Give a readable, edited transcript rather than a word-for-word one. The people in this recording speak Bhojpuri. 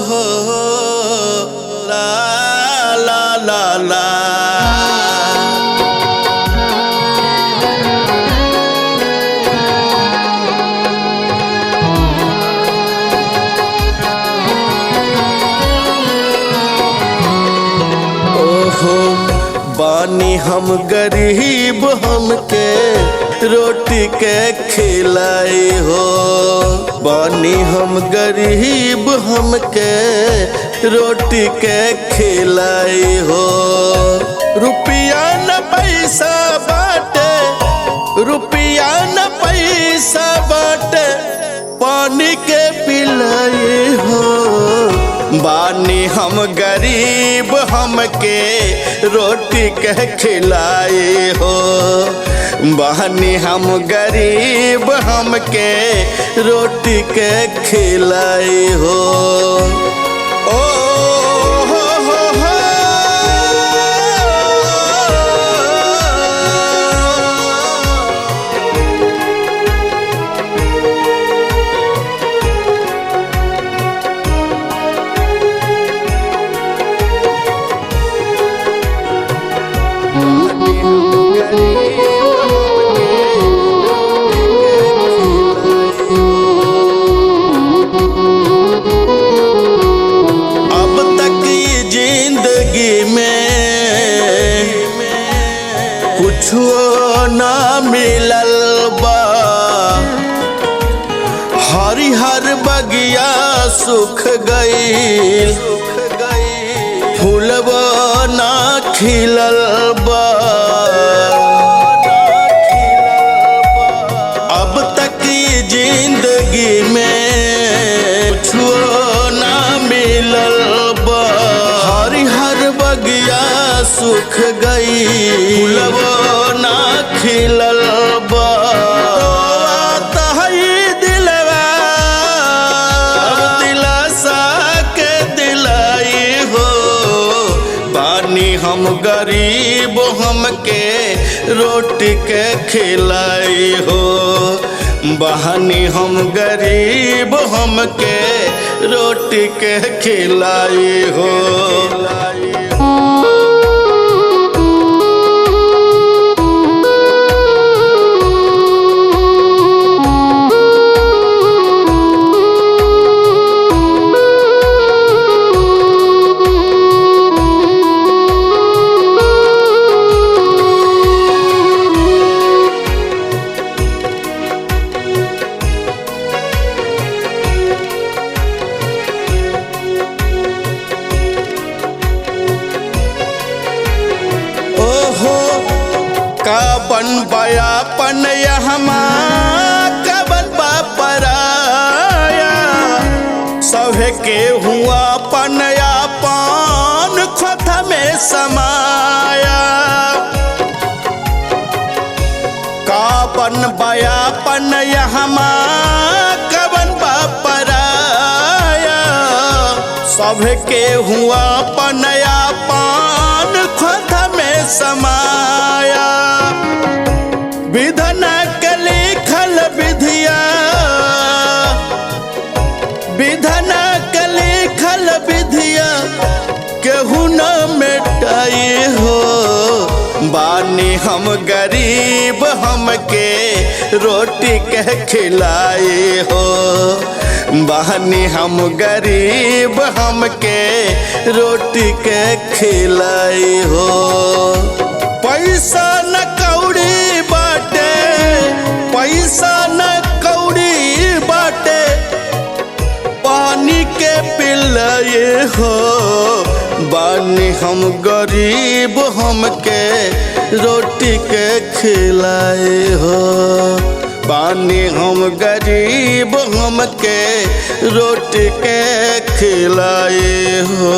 हो ला ला ला ला। ओहो बानी हम गरीब, हमके रोटी के खिलाई हो। बानी हम गरीब, हमके रोटी के खिलाई हो। रुपया न पैसा बाटे, रुपया न पैसा बाटे, पानी के पिलाई हो। बानी हम गरीब, हमके रोटी के खिलाई हो। बानी हम गरीब, हमके रोटी के खिलाई हो। ओ कुछो ना मिलल बा, हरिहर बगिया सुख गई, फूलबो ना खिलल बा। अब तक की जिंदगी में कुछो ना मिलल बा, हरिहर बगिया सुख गई, फूलबो ना खिलल बा। दिलवा दिलासा के दिलाई हो। बानी हम गरीब, हमके रोटी के खिलाई हो। बहानी हम गरीब, हमके रोटी के खिलाई हो। का बन बयापन यहमा कबन बापराया, सभे के हुआ पन यापन खोथ में समाया। का बन बयापन यहमा कबन बापराया, सभे के हुआ पन यापन खोथ में समाया। विधन के लिखल विधिया, विधन के लिखल विधिया केहू न मिटाई हो। बानी हम गरीब, हमके रोटी के खिलाई हो। बानी हम गरीब, हमके रोटी के खिलाई हो। पैसा न कौड़ी बाटे, पैसा न कौड़ी बाटे, पानी के पिलाई हो। बानी हम गरीब, हमके रोटी के खिलाई हो। बानी हम गरीब, हमके रोटी के खिलाई हो।